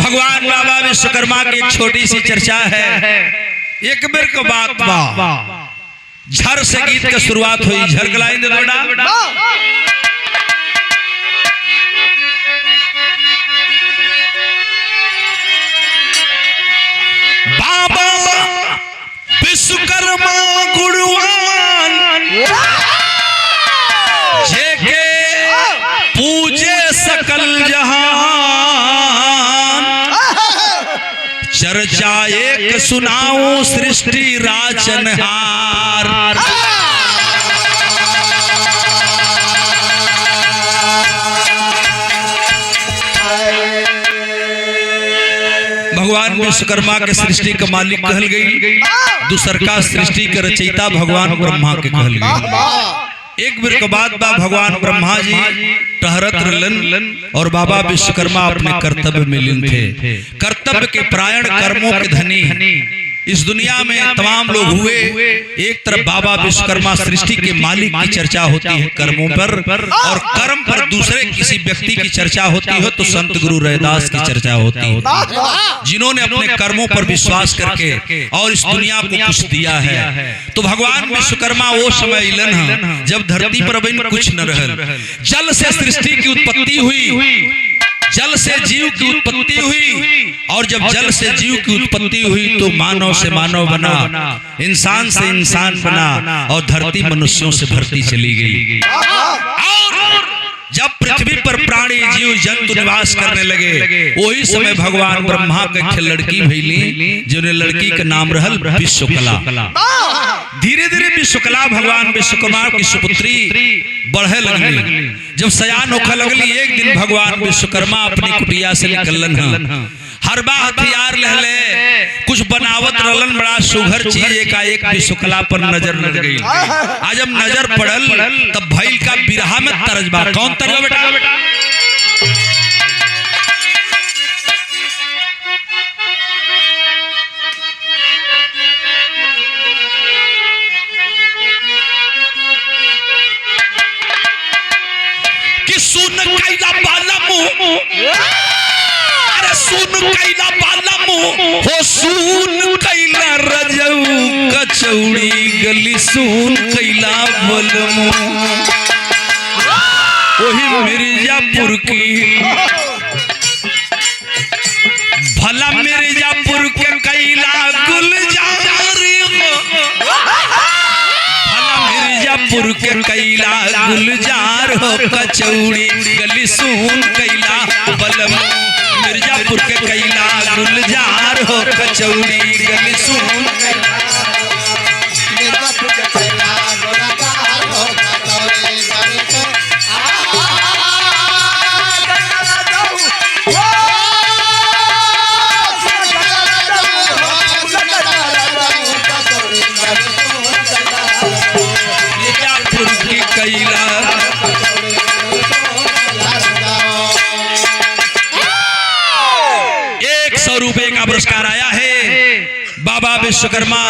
भगवान बाबा विश्वकर्मा की एक छोटी सी चर्चा है। एक बेर को बात बा झर से गीत की शुरुआत हुई। झर कलाई दे बेटा बाबा विश्वकर्मा गुणवान जेके पूजे सकल जहान, चर्चा एक सुनाऊं सृष्टि राचनहार। भगवान विश्वकर्मा के सृष्टि का मालिक कहल गई, दूसर का सृष्टि के रचयिता भगवान ब्रह्मा के कहल गई। एक बेर के बाद भगवान ब्रह्मा जी टहरत रहलन और बाबा विश्वकर्मा अपने कर्तव्य में लीन थे। कर्तव्य के प्रायण कर्मों के धनी इस दुनिया में तमाम लोग हुए। एक तरफ बाबा विश्वकर्मा सृष्टि के मालिक की चर्चा होती है कर्मों पर, और कर्म पर दूसरे किसी व्यक्ति की चर्चा होती हो तो संत गुरु रैदास की चर्चा होती है, जिन्होंने अपने कर्मों पर विश्वास करके और इस दुनिया को कुछ दिया है। तो भगवान विश्वकर्मा वो समय इलन जब धरती पर कुछ न रहल, जल से सृष्टि की उत्पत्ति हुई, जल से जीव की उत्पत्ति हुई, और जब जल से जीव की उत्पत्ति हुई तो मानव से मानव बना, इंसान से इंसान बना, और धरती मनुष्यों से भरती चली गई। और जब पृथ्वी पर प्राणी जीव जंतु निवास करने लगे, वही समय भगवान ब्रह्मा के लड़की भइली, जिन्हें लड़की का नाम रहल विश्वकला। धीरे धीरे विश्वकला भगवान विश्वकर्मा की सुपुत्री बढ़े लगली। जब सयान होखे लगली, एक दिन भगवान विश्वकर्मा अपनी कुटिया से निकलन, हरबा हथियार लहले, कुछ बनावत रहलन बड़ा सुघर चीज, एकाएक विश्वकला पर नजर लग गई। आज जब नजर पड़ल तब भइल का बिरहा में तरजबा। कौन तरजबा बेटा? कि सुन कैला बाला मुंह, अरे सुन कैला बाला मुंह हो, सुन कैला रजऊ कचौड़ी गली, सुन कैला बलमु। वही मिर्जापुर की भला मिर्जापुर के कैला गुलजार हो, भला मिर्जापुर के कैला गुलजार हो, कचौड़ी गली सुन कैला बलमु। मिर्जापुर के कैला गुलजार हो, कचौड़ी गली सुन मिर्जापुर की कैला। 100 रुपए का पुरस्कार आया है बाबा विश्वकर्मा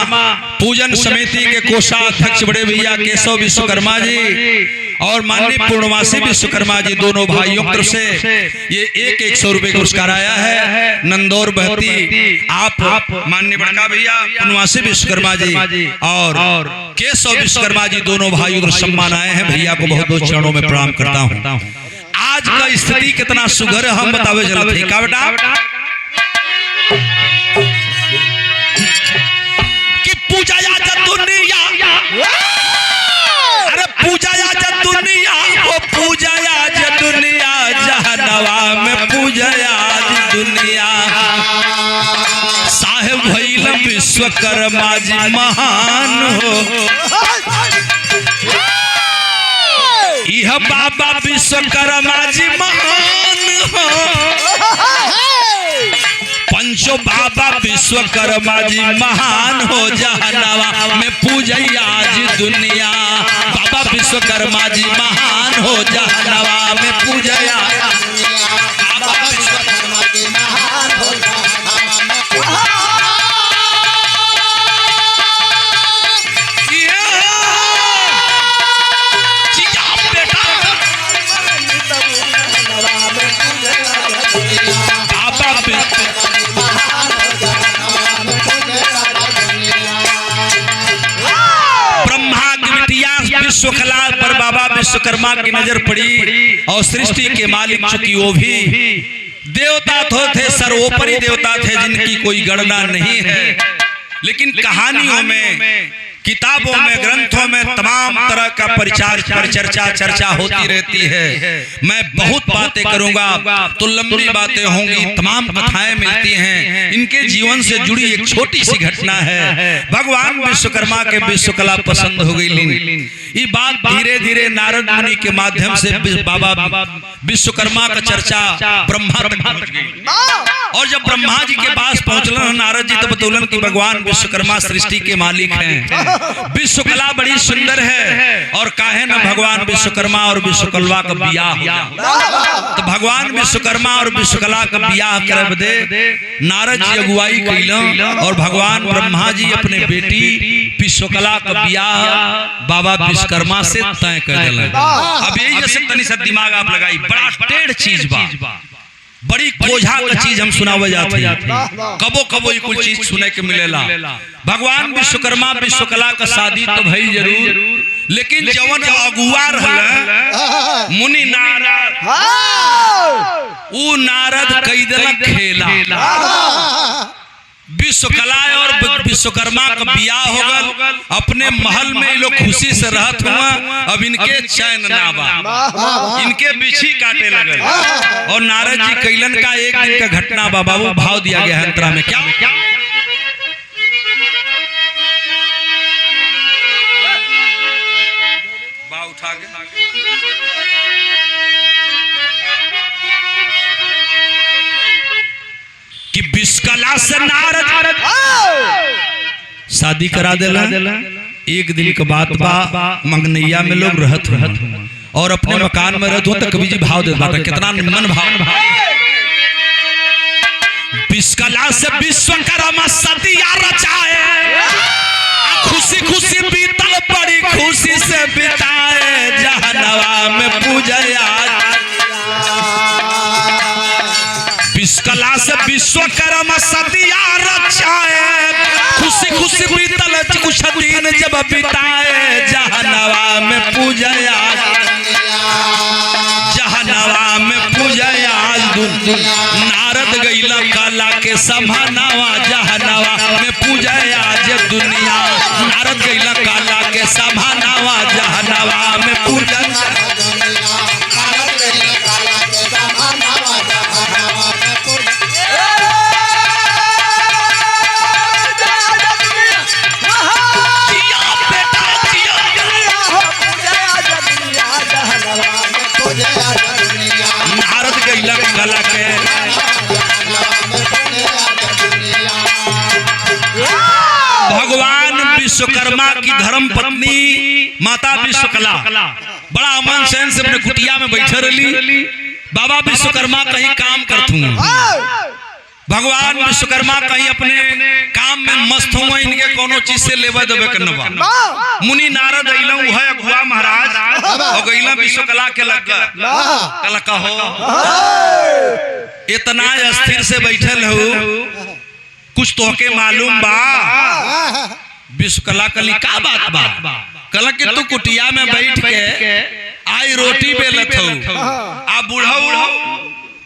पूजन समिति के कोषाध्यक्ष बड़े भैया केशव विश्वकर्मा जी और माननीय पूर्णवासी विश्वकर्मा जी, दोनों भाइयों की तरफ से ये 100 रुपए का पुरस्कार आया है। नंदौर बहती आप माननीय बड़का भैया पूर्णवासी विश्वकर्मा जी और केशव विश्वकर्मा जी, दोनों भाइयों को सम्मान आए हैं। भैया को बहुत बहुत चरणों में प्रणाम करता हूँ। आज का स्थिति कितना सुघर है हम बतावे चलते का बेटा कि पूजा जा दुनिया, अरे पूजा जा दुनिया, वो पूजा जा दुनिया, जहनवा में पूजा दुनिया। साहेब भइल विश्वकर्मा जी महान हो, यह बाबा विश्वकर्मा जी महान हो। पंचो बाबा विश्वकर्मा जी महान हो, जहनवा में पूजा आज दुनिया। बाबा विश्वकर्मा जी महान हो, जहनवा में पूजा बाबा विश्वकर्मा जी महान हो, बाबा विश्वकर्मा की नजर पड़ी और सृष्टि के मालिक चूंकि वो भी देवता तो थे, सर्वोपरि देवता थे जिनकी कोई गणना नहीं है, लेकिन कहानियों में, किताबों में, ग्रंथों में तमाम तरह का चर्चा होती रहती है। मैं बहुत बातें करूंगा तो लंबी बातें होंगी, तमाम कथाएं मिलती हैं। इनके जीवन से जुड़ी एक छोटी सी घटना है। भगवान विश्वकर्मा के विश्वकला पसंद हो गई। ये बात धीरे धीरे नारद मुनि के माध्यम से बाबा विश्वकर्मा का चर्चा ब्रह्मा तक पहुंच गई। और जब ब्रह्मा जी के पास पहुंचलन नारद जी तो बतौलन कि भगवान विश्वकर्मा सृष्टि के मालिक हैं, विश्वकला बड़ी सुंदर है और काहे न भगवान विश्वकर्मा और विश्वकला का बियाह हो। तो भगवान विश्वकर्मा और विश्वकला का बियाह करब दे नारद जी अगुवाई कैलन और भगवान ब्रह्मा जी अपने बेटी विश्वकला का बियाह बाबा विश्वकर्मा से तय कर दिलन। अब यही जैसे तनी सा दिमाग आप लगाई, बड़ा टेढ़ चीज बा, बड़ी कोझा का चीज हम सुनावे जाते हैं। कबो कबो ये कुछ चीज सुने के मिलेला। भगवान विश्वकर्मा विश्वकला का शादी तो भई जरूर, लेकिन जवन अगुआ रहल मुनि नारद, ऊ नारद कई दिलक खेला। विश्वकला और विश्वकर्मा का बियाह हो गल, अपने महल में लोग खुशी से रहत हुआ। अब इनके चैन ना बा, इनके बिछी काटे लगल। और नारद जी कैलन का एक दिन का घटना बाबा वो भाव दिया गया है अंतरा में। क्या बा उठा के कि विश्वकला से नारद शादी करा देला। एक दिन के बाद बा मंगनैया में लोग रहत हुआ और अपने मकान में रहत हुआ। तो कवि जी भाव दे बात कितना निमन भाव। विश्वकला से विश्वकर्मा सदिया रचाए, खुशी खुशी बीतल बड़ी खुशी से बिताए, जहनवा में पूजया। विश्वकला से विश्वकर्मा सदिया रचाए, खुशी खुशी बीतल कुछ दिन जब बिताए, जहनवा में पूजया। जहनवा में पूजया नारद गईला कला के समानावा, जहनवा में पूजया जे दुनिया। नारद गईला कला के समानावा, जहनवा में पूजया। भगवान विश्वकर्मा की धर्म पत्नी माता विश्वकला बड़ा अमन चैन से अपने कुटिया में बैठे रही। बाबा विश्वकर्मा कहीं काम करते हुए, भगवान विश्वकर्मा कहीं अपने काम में मस्त हुए, इनके कोनो चीज से लेवा देवे करना बा। मुनि नारद अइला है अगुआ महाराज और गइला विश्वकला के लग कहो इतना अस्थिर से बैठल हो, कुछ तो के मालूम बा। विश्वकला कली का बात बा, कल के तू कुटिया में बैठ के आई रोटी बेलत हो, आ बूढ़ा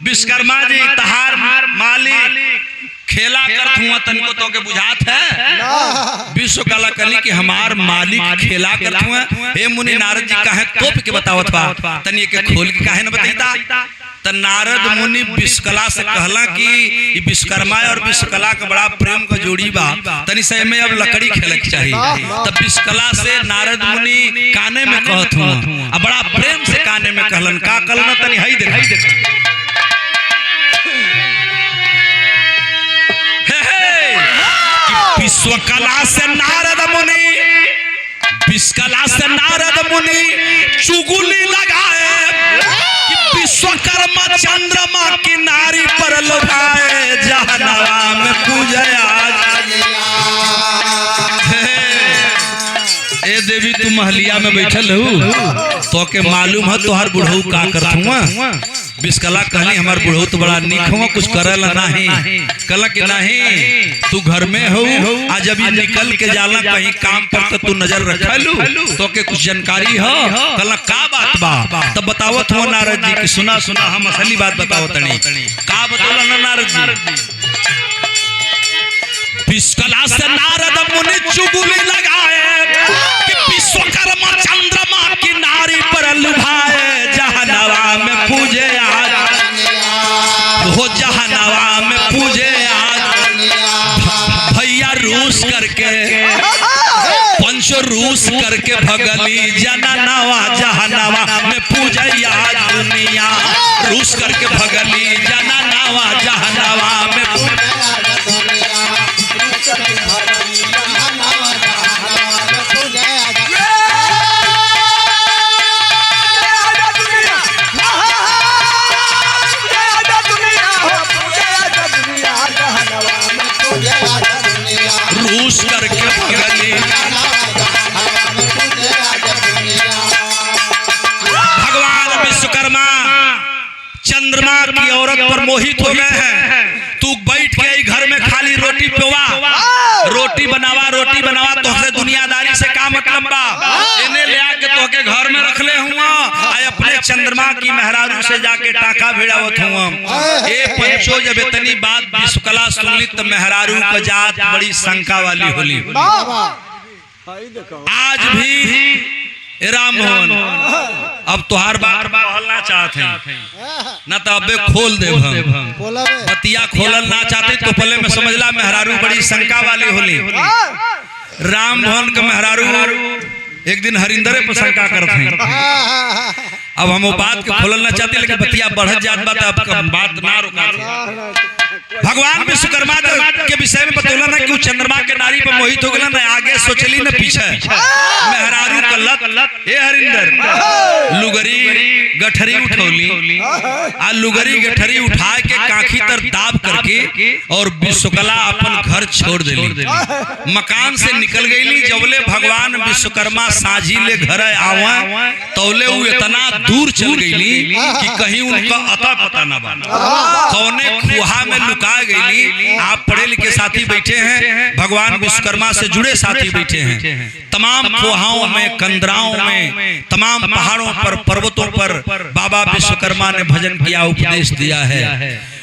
विश्वकर्मा जी तहार मालिक खेला करत हुआ, तनको तो के बुझात है। विश्वकला कली कि हमार मालिक खेला करत हुआ। हे मुनि नारद जी काहे तोप के बतावत बा, तनी के खोल के काहे न बताईता। त नारद मुनि विश्वकला से कहला कि विश्वकर्मा और विश्वकला का बड़ा प्रेम का जोड़ी बा, तनी से में अब लकड़ी खेले के चाहिए। तब विश्वकला से नारद मुनि काने में कहत हुआ, अब बड़ा प्रेम से काने में कहलन का कहलन, तनी हई देख। विश्वकला से नारद मुनि, विश्वकला से नारद मुनि चुगली लगाए कि विश्वकर्मा चंद्रमा की नारी पर लुभाए, जहनवा में पूजया। ए देवी तू महलिया में बैठल हो, तो के मालूम है तोहर बुढ़ऊ का करत हुआ। विश्वकला कहली हमार बुढ़ौत बड़ा निक हो, कुछ करल नहीं। कहला कि नहीं तू घर में हो, आज जब ये निकल के जाला कहीं काम पर तो तू नजर रखलू तो के कुछ जानकारी हो। कहला का बात बा? तब बतावत हो नारद जी कि सुना सुना हम असली बात बताओ तनी। का बतौला ना नारद जी? विश्वकला से नारद मुनि चुगली लगाए कि विश्वकर्मा चंद्रमा की नारी पर लुभाए, जहनवा में पूजे आज हो, जहनवा में पूजे आज भैया रूस करके पंचो रूस करके भगली जननवा, जहनवा में पूजे आज दुनिया रूस करके भगली जननवा, जहनवा में रूस करके भगली। भगवान विश्वकर्मा चंद्रमा की औरत पर मोहित हो गए हैं। तू बैठ के घर में खाली रोटी पेवा, रोटी बनावा तो से दुनियादारी से का मतलब बा? इन्हें ले आके तो के घर में रख ले हुआ, अपने चंद्रमा की मेहरारू से जाके टाका भिड़ावत हुआ। ए पंचो जब इतनी बात विश्वकला सुनली तो मेहरारू का जात बड़ी शंका वाली होली। आज भी राम मोहन अब तुहार बार कहलना चाहते हैं ना तो अबे खोल दे बतिया खोलल ना चाहते तो पहले में समझला मेहरारू बड़ी शंका वाली होली। राम मोहन का मेहरारू एक दिन हरिंदरे पर शंका करते हैं। अब हम वो बात के खोलल ना चाहते लेकिन बतिया बढ़त जात बात अब बात ना रोका। भगवान विश्वकर्मा के विषय में बतौला ना कि चंद्रमा के नारी पर मोहित हो गया ना, आगे सोचली ना पीछे मेहरारू कल्लत ए हरिंदर लुगरी गठरी उठौली आ लुगरी गठरी उठा के काखी तर दाब करके और विश्वकला अपन घर छोड़ देली, मकान से निकल गईली। जबले भगवान विश्वकर्मा साझी ले घर आवा तौले वो इतना दूर चल गईली कि कहीं उनका अता पता ना बा, कौने खुहा में लुका गईली। आप पढ़े लिखे साथी बैठे हैं, भगवान विश्वकर्मा से जुड़े साथी बैठे हैं। तमाम खुहाओं में, कंदराओं में, तमाम पहाड़ों पर, पर्वतों पर बाबा विश्वकर्मा ने भजन किया, उपदेश दिया है।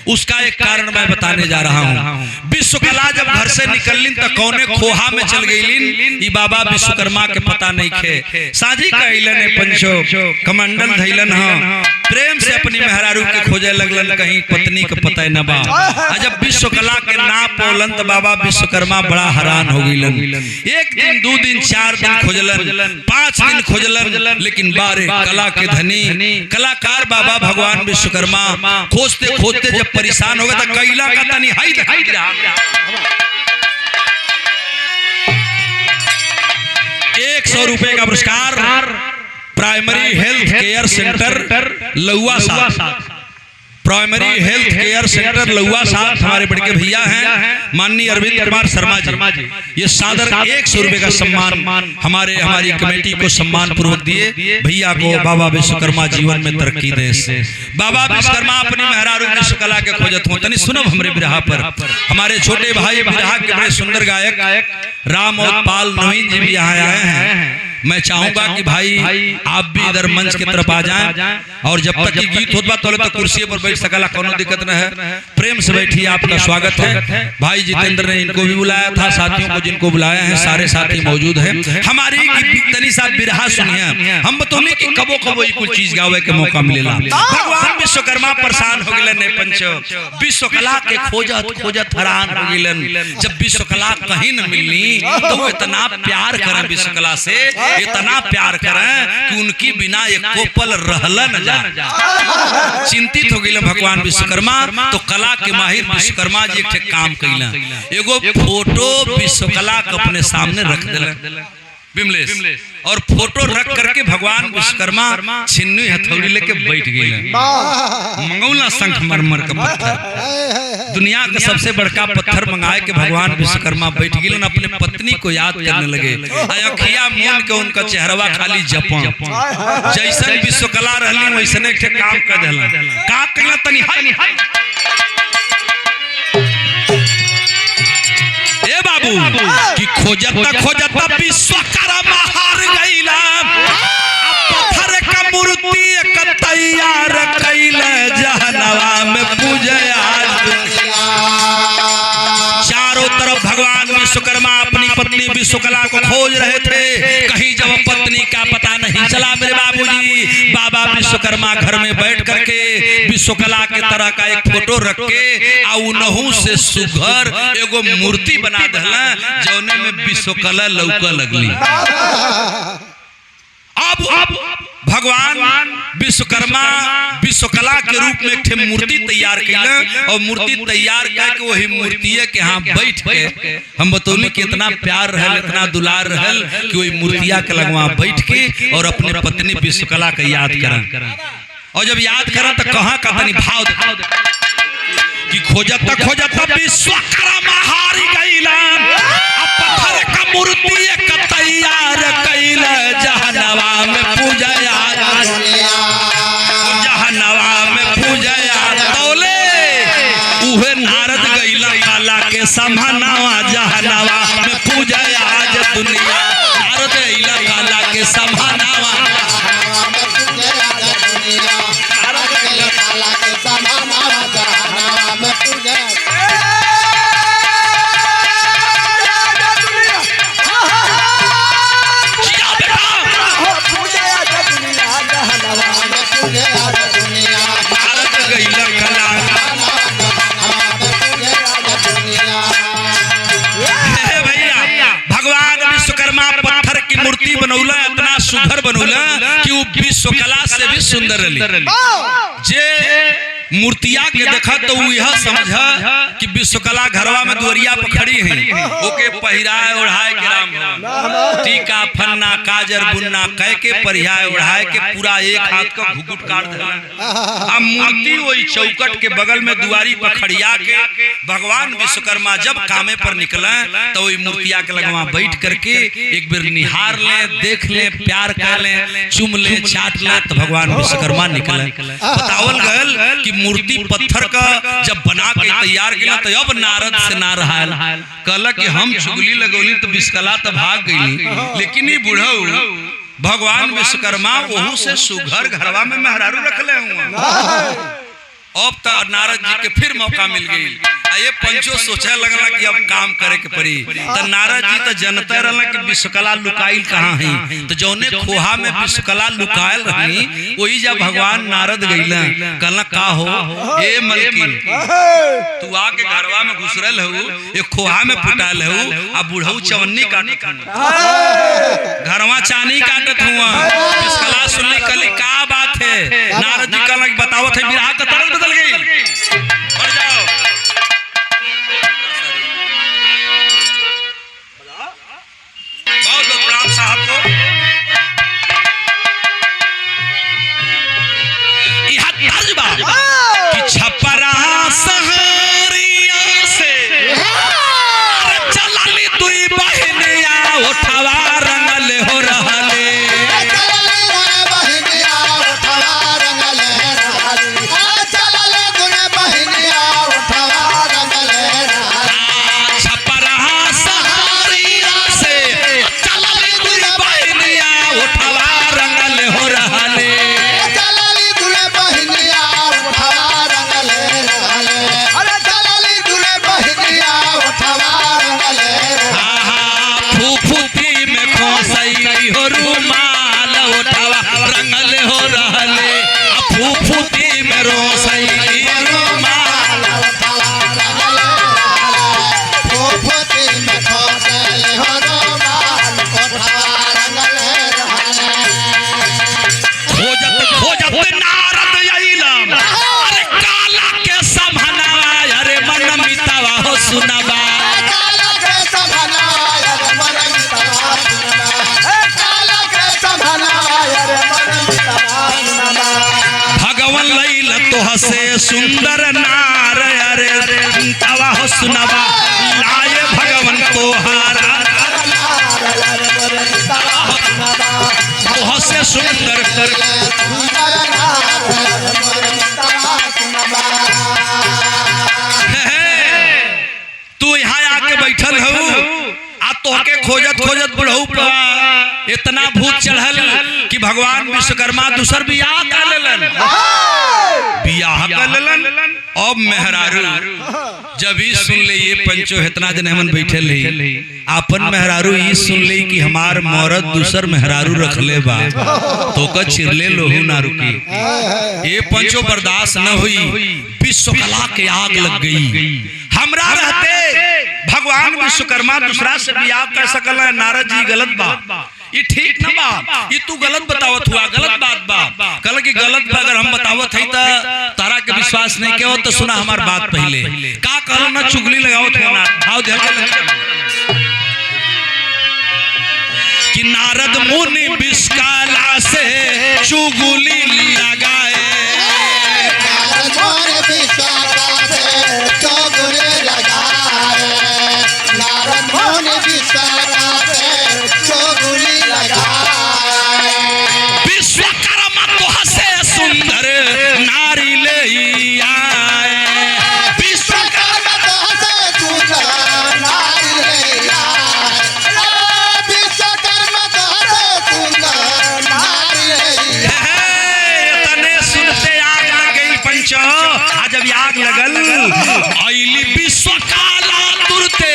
उसका एक कारण मैं बताने जा रहा हूँ। विश्वकला जब घर से निकलिन तो कौने खोहा में चल गईलिन ई बाबा विश्वकर्मा के पता नहीं खे। साझी कहलन पंचो कमंडल धैलन हाँ, प्रेम से अपनी मेहरारू के खोजे लगलन, कहीं पत्नी के पता न बा। जब विश्वकला के ना पोलन तो बाबा विश्वकर्मा बड़ा हैरान हो गईलन। एक दिन, 2 दिन, 4 दिन खोजलन, 5 दिन खोजलन, लेकिन बारे कला के धनी कलाकार बाबा भगवान विश्वकर्मा खोजते खोजते जब परेशान हो गए तो कैला का तनी हाई 100 रुपए का पुरस्कार प्राइमरी हेल्थ केयर सेंटर लौआ साथ, प्राइमरी हेल्थ केयर सेंटर लौआ साथ हमारे बड़के भैया हैं माननीय अरविंद कुमार शर्मा जी। ये सादर 100 रुपए का सम्मान हमारी कमेटी को सम्मान पूर्वक दिए। भैया को बाबा विश्वकर्मा जीवन में तरक्की दे। बाबा विश्वकर्मा अपनी मेहरारू विश्वकला के खोजत हो तनी सुनब हमरे बिरहा पर। हमारे छोटे भाई बिरहा के बड़े सुंदर गायक राम और पाल नवीन जी भी यहाँ आए हैं। मैं चाहूंगा कि भाई आप भी इधर मंच की तरफ आ जाएं और जब तक ये गीत होता तो कुर्सी पर बैठ सकला, कोनो दिक्कत न है, प्रेम से बैठिए, आपका स्वागत है। भाई जितेंद्र ने इनको भी बुलाया था, साथियों को जिनको बुलाया है सारे साथी मौजूद हैं। हमारी तनी सा बिरहा सुनिए, हम बतौने कि कबो कबो कुछ चीज गावे के मौका मिलेला। भगवान विश्वकर्मा परेशान हो गए पंचो, विश्वकला के खोजत हैरान हो गए। जब विश्वकला कहीं न मिलनी तो वो इतना प्यार करें विश्वकला से, इतना प्यार करें कि उनकी बिना एक पल रहला न जा। चिंतित हो गए भगवान विश्वकर्मा, तो कला के माहिर विश्वकर्मा जी एक काम कैला, एगो फोटो विश्वकला के अपने सामने रख दिला। विमलेश और फोटो रख करके भगवान विश्वकर्मा छिन्नी हथौड़ी लेके बैठ गए। मंगौला संगमरमर का पत्थर, दुनिया का सबसे बड़का पत्थर मंगाए के भगवान विश्वकर्मा बैठ गए, अपने पत्नी को याद करने लगे। अखिया मून के उनका चेहरवा खाली जपा, जैसन विश्वकला रहली वैसने के काम कर देला। का कहला तनी ए बाबू कि खोजता विश्वकर्मा हार गईला, पत्थर का मूर्ति एक तैयार कैला, जहनवा में पूजया। चारों तरफ भगवान विश्वकर्मा अपनी पत्नी विश्वकला को खोज रहे थे, कहीं जब पत्नी का पता नहीं चला मेरे बाबूजी। बाबा विश्वकर्मा घर में बैठ करके विश्वकला के तरह का एक फोटो रख के आ उनहु से सुघर एगो मूर्ति बना देला, जौने में विश्वकला लौका लगली। अब भगवान विश्वकर्मा विश्वकला के रूप में एक मूर्ति तैयार कैला, और मूर्ति तैयार करके वही मूर्ति के यहाँ बैठ के हम बतौली कि इतना प्यार रहल, इतना दुलार रहल कि वही मूर्तिया के लगवा बैठ के और अपने पत्नी विश्वकला का याद करा। और जब याद करा तो कहाँ का तनी भाव कि खोजता विश्वकर्मा हार गईला, पत्थर का मूर्ति एक तैयार कैला, जहनवा में पूजया, जहनवा में पूजया। तौले उहे नारद गईला काला के समानवा, जहनवा में पूजया आज दुनिया। नारद गईला काला के समानवा, मूर्ति बनौला, इतना सुंदर बनौला कि वो विश्वकला से भी सुंदर रही। जे मूर्तिया के देखा तो वो यह समझा कि विश्वकला घरवा में दुआरिया पर खड़ी है, ओके पहिराए ओढ़ाए के राम टीका फन्ना काजर बुन्ना कह के परिहाए ओढ़ाए के पूरा एक हाथ का घुघुट काट देला। अब मूर्ति वही चौकट के बगल में दुआरी पर खड़िया के भगवान विश्वकर्मा जब कामे पर निकला तो वही मूर्तिया के लगवा बैठ करके एक बार निहार ले, देख ले, प्यार कर ले, चुम ले, चाट ले, तो भगवान विश्वकर्मा निकला। बतावल गल कि मूर्ति पत्थर का जब बना के तैयार किया तो अब नारद से ना रहा, कहला कि हम चुगली लगौली तो विश्वकला तो भाग गई, लेकिन ये बूढ़ा भगवान विश्वकर्मा वहू से सुघर घरवा में मेहरारू रख ले हुआ। अब तो नारद जी के फिर मौका मिल गई। ये पंचो सोचे लगला कि अब काम करे के पड़ी, तो नारद जी तो जनता रहला कि विश्वकला लुकाइल कहाँ है, तो जौने खोहा में विश्वकला लुकायल रही वही जब भगवान नारद गईला, कहला का हो ए मलकिन, तू आके घरवा में घुसरल हो, एक खोहा में फुटाल हो, अब बुढ़ऊ चवन्नी काटत हुआ, घरवा चानी काटत हुआ। विश्वकला सुनली कहली का बात है, नारद जी कहला बतावत है बिरहा का तरल बदल गई, बढ़ जाओ। बहुत बहुत प्रणाम साहब को। यह तर्जबा कि छपरा सहरिया से चलली दुई बहनिया उठवा रंगल हो रहले, सुंदर नार अरे तवा हो सुनवा लाए भगवन तोहारा तोह से सुंदर कर तू यहाँ आके बैठल हो आ तोहके खोजत खोजत बुढ़ऊ पर इतना भूत चढ़ल कि भगवान विश्वकर्मा दूसर बियाह कर लेलन अब मेहरारू जब ई सुन ले ये पंचो इतना दिन हमन बैठे ले अपन मेहरारू ई सुन ले कि हमार मौरत दूसर मेहरारू रख ले बा तो का चिरले लोहू ना रुकी ये पंचो बर्दाश्त न हुई विश्वकला के आग लग गई हमरा रहते भगवान विश्वकर्मा दूसरा से बियाह कर सकल है नारद जी गलत बात ये ठीक न बा ये तू गलत बतावत हुआ गलत बात बा कल की गलत अगर हम बतावत है तो तारा के विश्वास नहीं के हो तो सुना हमार बात पहले का कहलो ना चुगली लगावत हो ना भाव दे कि नारद मुनि विश्वकला से चुगली लगाए विश्वकर्मा तो हसे सुंदर नारी ले आए विश्वकर्मा तो हसे सुंदर नारी ले आए विश्वकर्मा तो हसे सुंदर नारी ले आए तने सुनते आग लग गई पंचो आज जब आग लगल आईली विश्वकला तुरते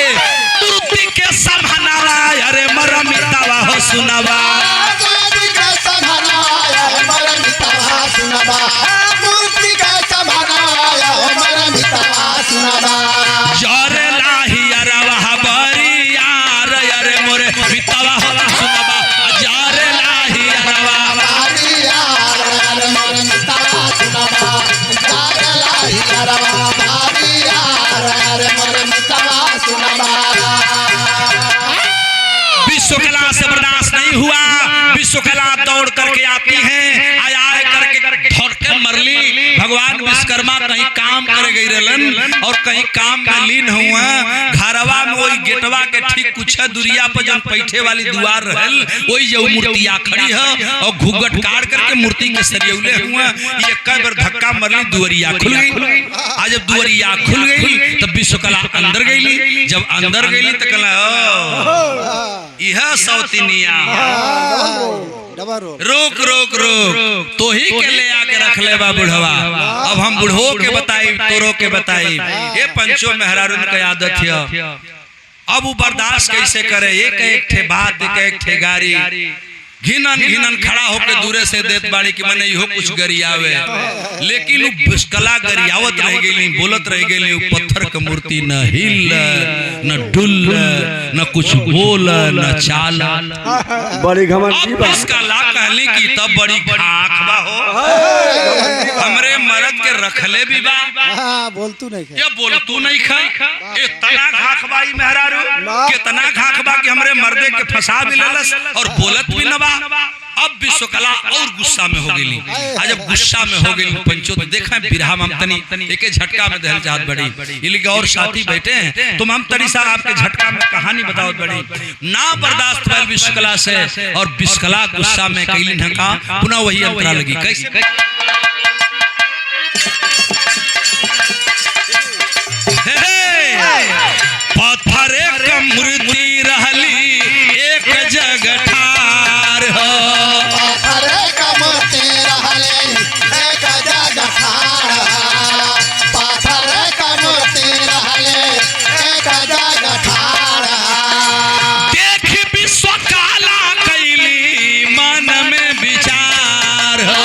तुरती के समहनावा अरे मरमितावा हो सुनवा जरे लाही अरवा बरी यार अरे मोरे मितावा हो सुनवा जरे लाही अरवा बरी यार अरे मोरे मितावा सुनवा जरे लाही अरवा बरी यार अरे मोरे मितावा सुनवा विश्वकला से बर्दाश्त नहीं हुआ विश्वकला दौड़ करके आती है आया करके धोके मरली भगवान विश्वकर्मा कहीं काम करे गई रहलन और कहीं काम में लीन हुआ घरवा में वही गेटवा के ठीक कुछ दूरिया पर जब पैठे वाली दुआर रहल वही जो मूर्तिया खड़ी है और घुघट काट करके मूर्ति के सरियौले हुआ ये कई बार धक्का मरली दुआरिया खुल गई आज जब दुआरिया खुल गई तब विश्वकला अंदर गईली जब अंदर गईली तो कहला यह सौतिनिया रोक रोक रोक तो ही के ले आके रख ले बा बुढ़वा अब हम बुढ़ो के बताई तोरो के बताई ये पंचो मेहरारून के आदत है अब वो बर्दाश्त कैसे करे एक एक ठे बात एक ठे गारी घिनन घिनन खड़ा होके दूरे से देत बाड़ी कि मने इहो कुछ गरियावे लेकिन वो विश्वकला गरियावत रह गई बोलत रह गई वो पत्थर के मूर्ति न हिल न डुल न कुछ बोल न चाल बड़ी घमंडी बा विश्वकला कहली कि तब बड़ी खाखबा हो हमरे मर्द के रखले भी बा बोलतू नहीं ये बोलतू नहीं खा इतना खाखबाई मेहरारू कितना खाखबा कि हमरे मर्दे के फंसा भी लेलस और बोलत भी न बा अब विश्वकला और गुस्सा में हो गई आज जब गुस्सा में हो गई पंचो तो देखा बिरहा हम तनी एक झटका में दहल चाहत बड़ी ये लिखे और साथी बैठे हैं तुम हम तनी सा आपके झटका में कहानी बताओ बड़ी ना बर्दाश्त भइल विश्वकला से और विश्वकला गुस्सा में कैली ढका पुनः वही अंतरा लगी कैसे पत्थर का मूर्ति रहली एक जगह ठार हो पत्थर का मूर्ति रहली एक जगह ठार पत्थर का मूर्ति रहली एक जगह ठार देख विश्वकला कैली मन में विचार हो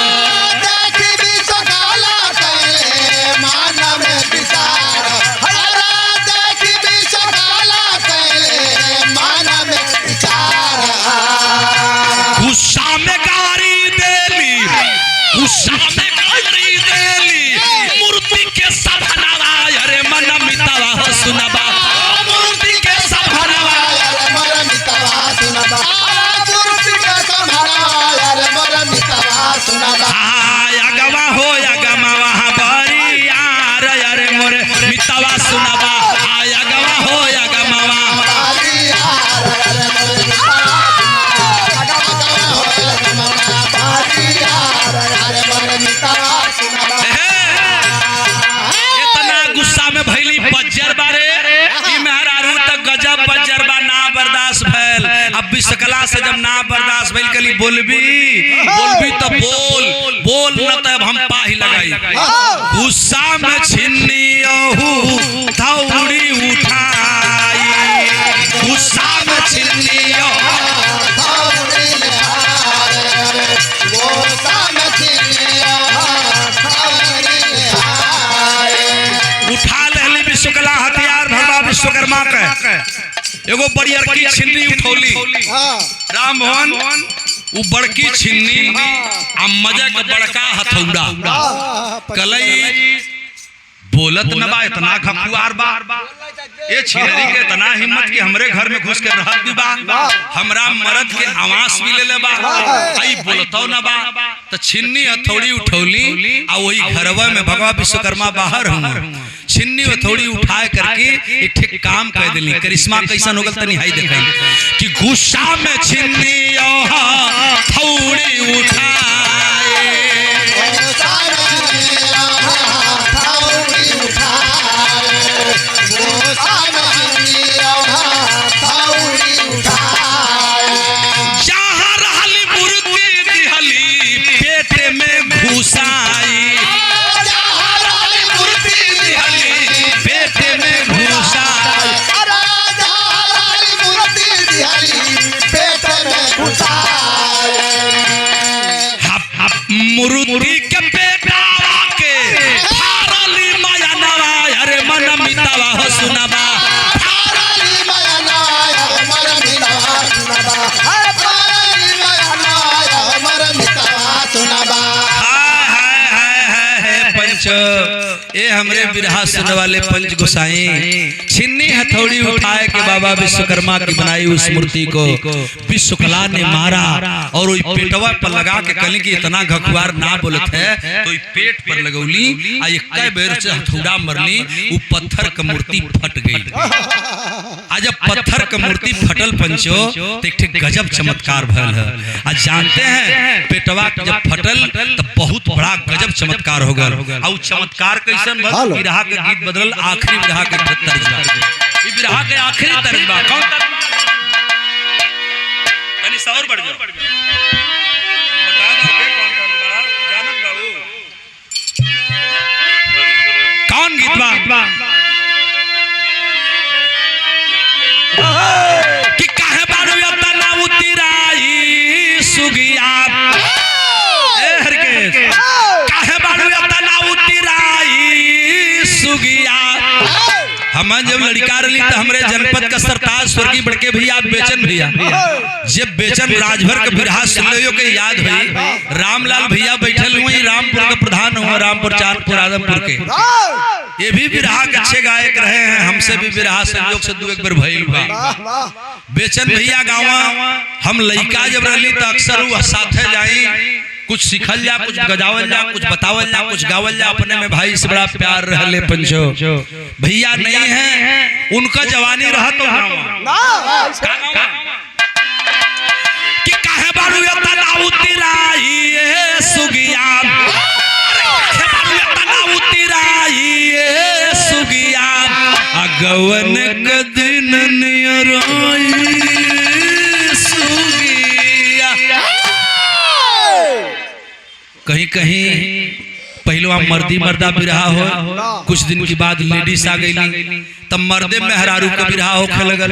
बोलबी तो बोल न तब हम पाही लगाई गुस्सा में छिन्नी थौड़ी उठाई गुस्सा में छिन्नी उठा ले विश्वकला हथियार भगवा विश्वकर्मा के एगो बड़ी अरकी छिन्नी उठौली राम भवन उ बड़की छिन्नी आ मजा के बड़का हथौड़ा कलई बोलत न बा इतना खखुआर बा ये छिनरी के इतना हिम्मत कि हमरे घर में घुस के रहत भी बा हमरा मर्द के आवाज भी ले बा आई बोलतो न बा त छिन्नी हथौड़ी उठौली आ वही घरवा में भगवा विश्वकर्मा बाहर हूं छिन्नी हथौड़ी उठाए करके एक ठे काम कह देली करिश्मा कैसन होगल तनी हाई देखाई कि गुस्सा में छिन्नी हथौड़ी उठाए जहाँ रहली मुर्गी दिहली पेट में घुसाई पेट में घुसाई मुर्गी के पेटावा के फारली माया नवा अरे मन मितावा हो सुनाबा फारली माया नवा मन मितावा सुनाबा फारली माया नवा मन मितावा सुनाबा हाय पंच ए हमरे बिरहा सुनने वाले पंच गोसाई छिन्नी हथौड़ी उठाए के बाबा विश्वकर्मा की बनाई उस मूर्ति को विश्वकला ने मारा और वही पेटवा पर लगा के कली की इतना घकुआर ना बोलत है तो पेट पर लगौली आ एक बेर से हथौड़ा मरली वो पत्थर का मूर्ति फट गई आज जब पत्थर का मूर्ति फटल पंचो तो एक गजब चमत्कार भयल है आज जानते हैं पेटवा जब फटल तो बहुत बड़ा गजब चमत्कार हो गया और चमत्कार कैसन भल बिरहा के गीत बदल आखिरी बिरहा के तर्जमा ई बिरहा के आखिरी तर्जमा कौन तनी सौर बढ़ जाओ बता दो के कौन तर्जमा जानत बाबू कौन गीत बा कि काहे बारू तना उतिराई सुगिया ए हरकेश काहे बारू तना उतिराई सुगिया हम जब लड़का रही तो हमरे जनपद का सरताज स्वर्गीय बड़के भैया बेचन भैया जब बेचन राजभर के बिरहा सुन लियो के याद हुई रामलाल भैया बैठल हुए रामपुर का प्रधान हुआ रामपुर चांदपुर आदमपुर के ये भी बिरहा के अच्छे गायक रहे हैं हमसे भी बिरहा संयोग से दो एक बार भइल बा बेचन भैया गाँव हम लड़का जब रही तो अक्सर वो साथे जाई कुछ सिखल जा कुछ गजावल जा कुछ बतावल जा कुछ गावल जा अपने में भाई से बड़ा प्यार रहले पंचो भैया नहीं है उनका जवानी रहा तो कि काहे बारू तना उतिराई सुगिया काहे बारू तना उतिराई सुगिया अगवन क दिन नियराई सुगिया कहीं कहीं पहले मर्दी मर्दा बिरहा हो कुछ दिन के बाद लेडीज आ गई तब मर्दे मेहरारू का बिरहा होखे लगल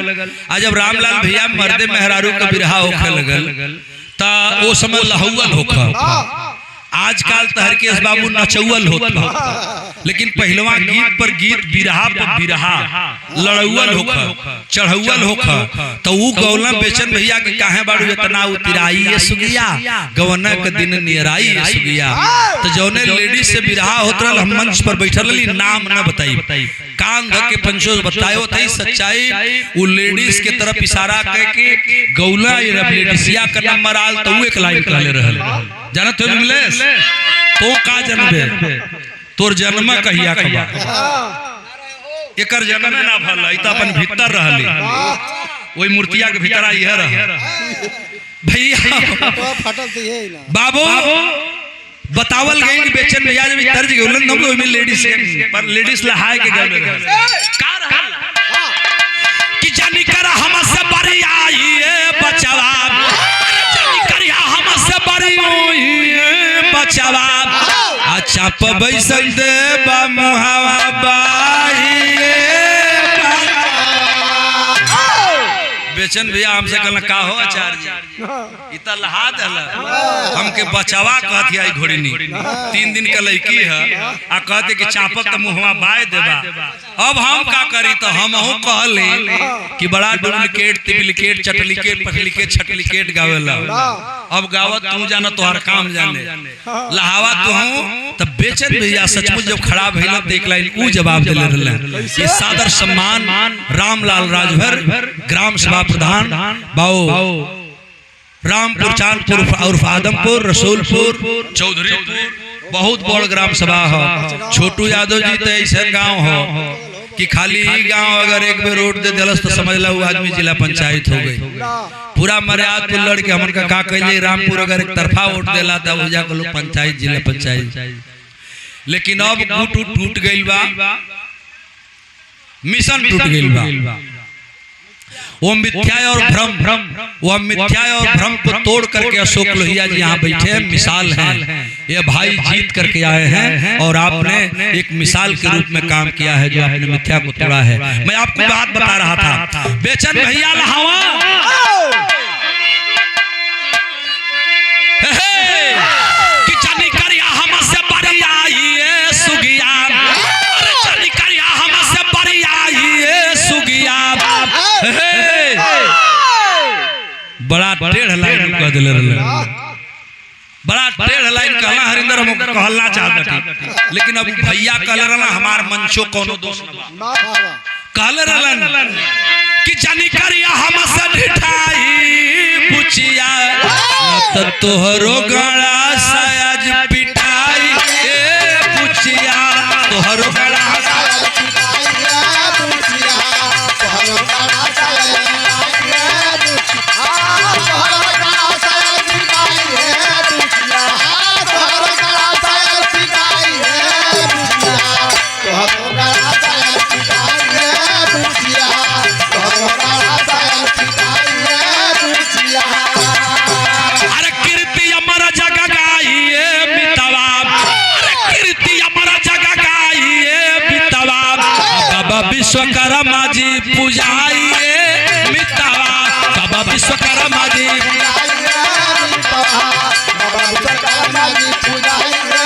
आज जब रामलाल भैया मर्दे मेहरारू का बिरहा होखे लगल ता वो समय लहुअल होखा आजकल तहर के बाबू नचौल होता लेकिन पहलवा गीत पर गीत बिरहा पर बिरहा लड़ौल होखा चढ़ौल होखा तो वो गौला बेचन भैया के काहे बाड़ू इतना उतिराई ये सुगिया गवना के दिन नियराई ये सुगिया तो जौने लेडीज से बिरहा होत रहल हम मंच पर बैठल रही नाम न बताई कान धर के पंचो बतायो थई सच्चाई वो लेडीज के तरफ इशारा कह के गौला ये लेडीसिया का नंबर आल तो एक लाइन कहले रहल जानत हो मिलेस तो का जन्मे तोर जन्म कहिया कबा एकर जन्म ना भल ई त अपन भीतर रहली ओई मूर्तिया के भीतर आई है रह भैया फटल तो यही ना बाबू बतावल गई कि बेचन भैया जब तर्ज गेलन हम ओई में लेडीज पर लेडीज लहाय के गल में का रहल कि जानी कर हम से बरी आई ए बचवा जानी कर हम बचावा अच्छा पैसन दे बा मुहावा बाहिए बेचन भैया हमसे कहना का हो आचार्य इतना लहा दला हमके बचावा कहती आई घोड़ी नी 3 दिन का लड़की है आ कहते कि चापक त मुहवा बाय देबा अब हम का करी तो हमहू कहले कि बड़ा डुप्लीकेट तिप्लीकेट चटलीकेट पटलीकेट छटलीकेट गावेला अब गावत तू जाना तोहर काम जाने लहावा तू तब बेचन भैया सचमुच जब खड़ा भइल त एक लाइन ऊ जवाब देले रहले ये सादर सम्मान रामलाल राजभर ग्राम सभा प्रधान बाऊ रामपुर चांदपुर और आदमपुर रसूलपुर चौधरीपुर बहुत बड़ ग्राम सभा है। छोटू यादव जी तो ऐसा गांव हो कि खाली ही गांव अगर एक बार रोड दे दिलस तो समझ ला वो आदमी जिला पंचायत हो गई। पूरा मर्यादपुर लड़ के हमन का कहले रामपुर अगर एक तरफा वोट देला तो हो जा लोग पंचायत जिला पंचायत। लेकिन अब टूट गइल बा, मिशन टूट गइल बा। वो मिथ्या और भ्रम को तोड़ करके अशोक लोहिया जी यहाँ बैठे हैं, मिसाल हैं। ये भाई जीत करके आए हैं और आपने एक मिसाल के रूप में काम किया है जो आपने मिथ्या को तोड़ा है। मैं आपको बात बता रहा था बेचन भैया लहावा कि जानी करिया हमसे बड़ी आई है सुगिया, अरे जानी करिया हमसे बड़ी आई है सुगिया। बड़ा टेढ़ लाइन कह दिले रहले, बड़ा टेढ़ लाइन कहला हरिंदर हम कहलना चाहत लेकिन अब भैया कहले रहला हमार मंचो कोनो दोष ना कहले रहलन कि जानी करिया हमसे ढिठाई पुछिया त तोहरो गड़ा सायाज पिटाई ए पुछिया तोहरो गड़ा सायाज पिटाई ए पुछिया तोहरो गड़ा सायाज विश्वकर्मा जी पूजाइए मितावा बाबा विश्वकर्मा जी बाबा विश्वकर्मा जी पूजाइए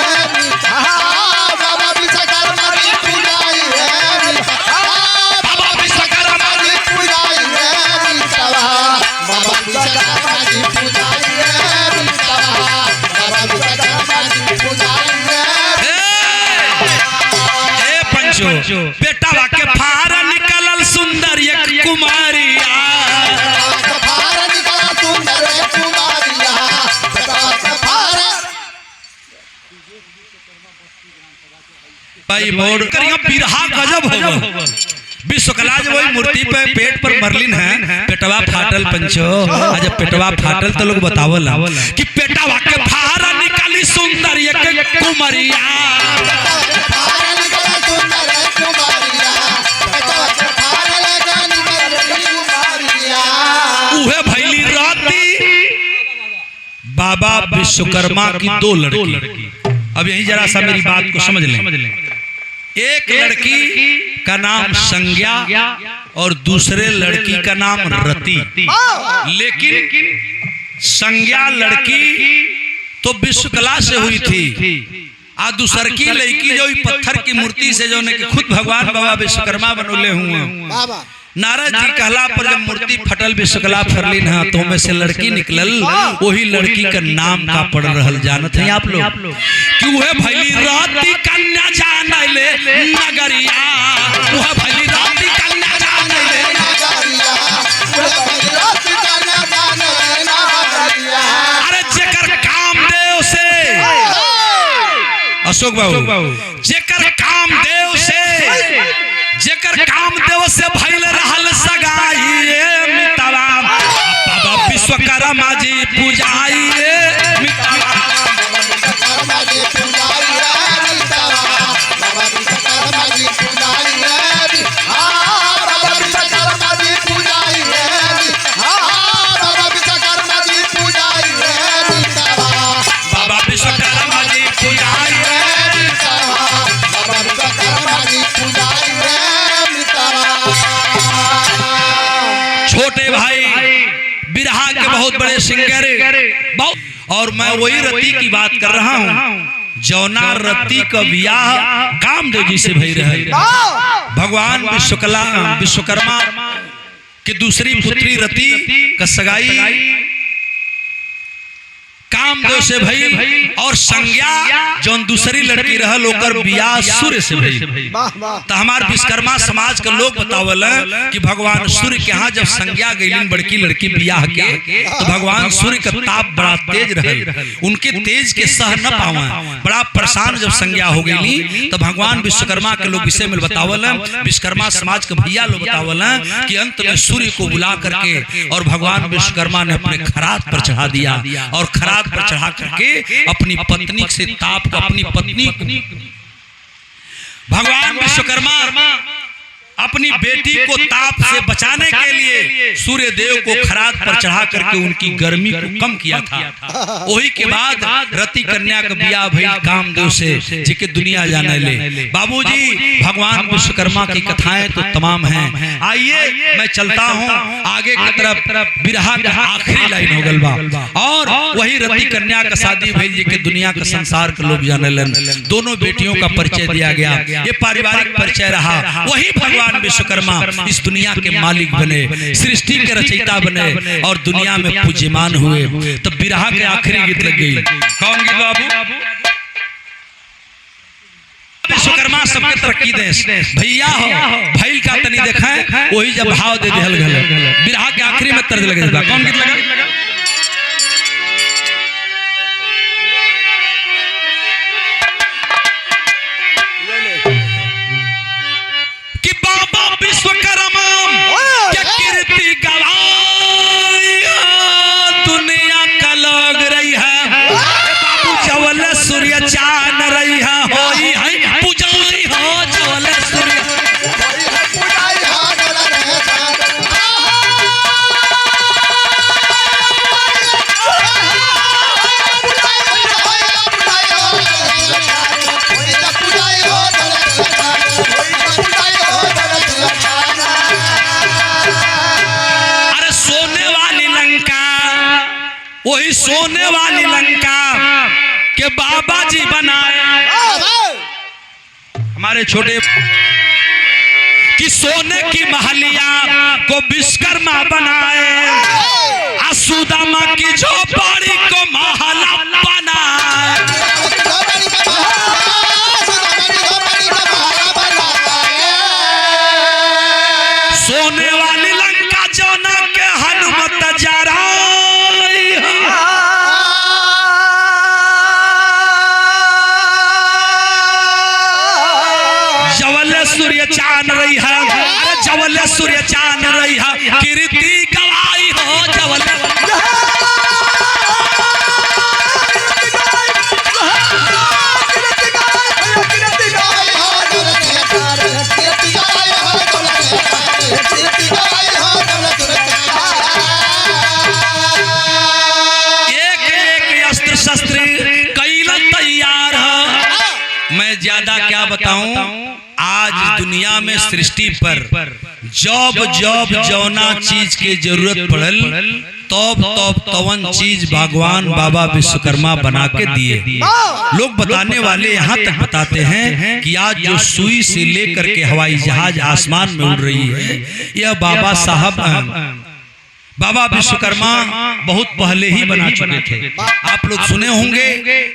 बाबा विश्वकर्मा जी पूजाइए बाबा विश्वकर्मा जी पूजाइए बाबा विश्वकर्मा जी पूजाइए बाबा विश्वकर्मा जी पूजाइए। ए पंचो बेटावा के फार निकलल सुंदर एक कुमारिया, फार निकलल सुंदर एक कुमारिया, भाई मोड़ करिया बिरहा गजब होगा। विश्वकला जब वही मूर्ति पे पेट पर मरलिन है पेटवा फाटल पंचो, आज पेटवा फाटल तो लोग बतावल कि पेटवा के फार निकली सुंदर एक कुमारिया, बाबा विश्वकर्मा की 2 लड़की। अब यही जरा सा मेरी बात को समझ लें। एक लड़की का नाम संज्ञा और दूसरे लड़की का नाम रति। लेकिन संज्ञा लड़की तो विश्वकला से हुई थी आ दूसर की लड़की जो पत्थर की मूर्ति से जो ने खुद भगवान बाबा विश्वकर्मा बनोले हुए। नारद जी कहला पर जब मूर्ति फटल विश्वकला फरलिन है तो में से लड़की निकलल, वही लड़की का नाम का पड़ रहल जानत है आप लोग कि वह भैली राती कन्या जानले नगरिया, वह भैली राती कन्या जानले नगरिया, वह भैली राती कन्या जानले नगरिया। अरे जेकर कामदेव से अशोक बाबू जेकर कामदेव से भइल रहल सगाई मितावा बाबा विश्वकर्मा जी पूजाइए मितावा विश्वकर्मा जी पूजाइए मितावा बाबा विश्वकर्मा जी पूजाइए बाबा विश्वकर्मा जी पूजाइए बाबा विश्वकर्मा जी पूजाइए मितावा बाबा विश्वकर्मा जी बिरहा के बहुत बड़े सिंगर और मैं वही रति की बात कर रहा हूँ जौना रति का बियाह कामदेव जी से भई रहे। भगवान विश्वकर्मा की दूसरी पुत्री रति का सगाई कामदेव से भई और संज्ञा जौन दूसरी लड़की रहल ओकर बियाह सूर्य से भई। तो हमार विश्वकर्मा समाज के लोग बतावल कि भगवान सूर्य के यहाँ जब संज्ञा गईलिन बड़की लड़की बियाह के तो भगवान सूर्य का ताप बड़ा तेज रहल, उनके तेज के सह न पावा, बड़ा परेशान जब संज्ञा हो गई तो भगवान विश्वकर्मा के लोग विषय में बतावल, विश्वकर्मा समाज के भैया लोग बतावल कि अंत में सूर्य को बुला करके और भगवान विश्वकर्मा ने अपने खरात पर चढ़ा दिया और खरात पर चढ़ा करके अपनी पत्नी से ताप को अपनी पत्नी भगवान विश्वकर्मा अपनी बेटी को ताप से बचाने के लिए सूर्य देव को खरात पर चढ़ा करके उनकी गर्मी को कम किया था। वही के बाद रति कन्या का बियाह भई कामदेव से जिके दुनिया जाने ले। बाबूजी भगवान विश्वकर्मा की कथाएं तो तमाम हैं। आइए मैं चलता हूँ आगे की तरफ। बिरहा का आखिरी लाइन हो गल बा और वही रति कन्या का शादी भई जिके दुनिया का संसार के लोग जाने लन। दोनों बेटियों का परिचय दिया गया, ये पारिवारिक परिचय रहा। वही भगवान विश्वकर्मा इस दुनिया के मालिक बने, सृष्टि के रचयिता बने और दुनिया में पूज्यमान हुए। तो बिरहा के आखिरी गीत लग गई। कौन गीत बाबू? विश्वकर्मा सबके तरक्की दे भैया हो भैल का तनी देखा वही जब भाव दे दिहल गल। बिरहा के आखिरी में तर्ज लगे। कौन गीत लगा? विश्वकर्मा के कीर्ति गवाई दुनिया का लग रही है। बाबू जवल सूर्य चांद रही है होई है पुजारी हो जवल सूर्य वही सोने वाली लंका के बाबा जी बनाए हमारे छोटे कि सोने की महलिया को विश्वकर्मा बनाए, सुदामा की झोपड़ी को महला बनाए। सोने वाली लंका जोना के हनुमत जरा सूर्य चांद रही है। अरे जवल सूर्य चांद रही है कीर्ति गवाई हो जवल। एक एक अस्त्र शस्त्र कैला तैयार है। मैं ज्यादा क्या बताऊं, आज दुनिया में सृष्टि पर जब जब जौना चीज की जरूरत पड़ल तब तब तवन चीज भगवान बाबा विश्वकर्मा बना के दिए। लोग बताने वाले यहाँ तक बताते हैं कि आज जो सुई से लेकर के हवाई जहाज आसमान में उड़ रही है यह बाबा साहब बाबा विश्वकर्मा बहुत पहले ही बना चुके थे। आप लोग सुने होंगे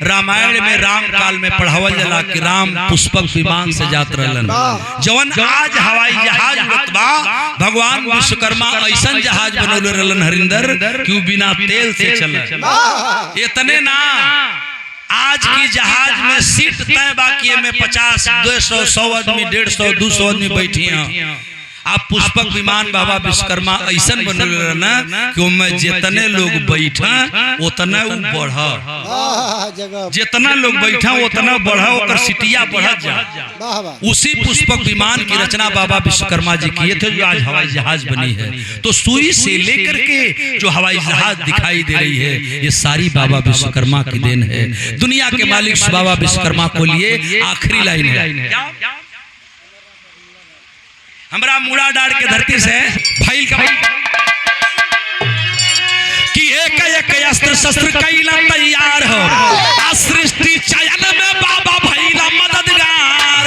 रामायण में राम काल में पढ़ावल जाला कि राम पुष्पक विमान से जात रहलन। जवन आज हवाई जहाज उड़त बा भगवान विश्वकर्मा ऐसा जहाज बनौले रहलन हरिंदर कि बिना तेल से चले। इतने ना आज की जहाज में सीट तय बाकी में 50, 200, 100 आदमी 150, 200 आदमी बैठी हैं। आप पुष्पक विमान बाबा विश्वकर्मा ऐसा बनल ना कि उनमें जितने लोग बैठा उतना बढ़ा, जितना लोग बैठा उतना बढ़ा और सिटिया बढ़त जा। उसी पुष्पक विमान की रचना बाबा विश्वकर्मा जी किए थे जो आज हवाई जहाज बनी है। तो सुई से लेकर के जो हवाई जहाज दिखाई दे रही है ये सारी बाबा विश्वकर्मा की देन है। दुनिया के मालिक बाबा विश्वकर्मा को लिए आखिरी लाइन है। हमरा मुड़ा डाड़ के धरती से फैल के अस्त्र शस्त्र कैला तैयार हो आ सृष्टि चयन में बाबा भैला मददगार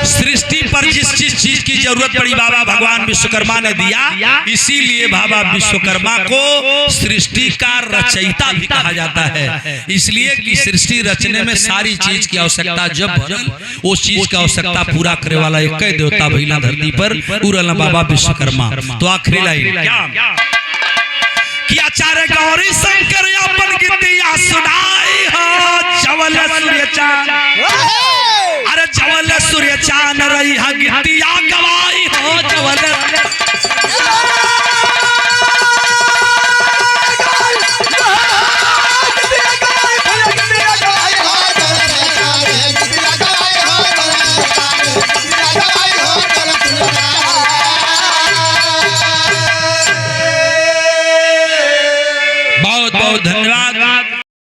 सृष्टि पर जिस चीज की जरूरत पड़ी बाबा भगवान विश्वकर्मा ने दिया, इसीलिए बाबा विश्वकर्मा को सृष्टि का रचयिता भी कहा जाता है। इसलिए कि सृष्टि रचने में सारी चीज की आवश्यकता जब बनल, उस चीज की आवश्यकता पूरा करे वाला एक देवता भइला धरती पर उरल बाबा विश्वकर्मा। तो आखिरी लाइन कि आचार्य गौरी शंकर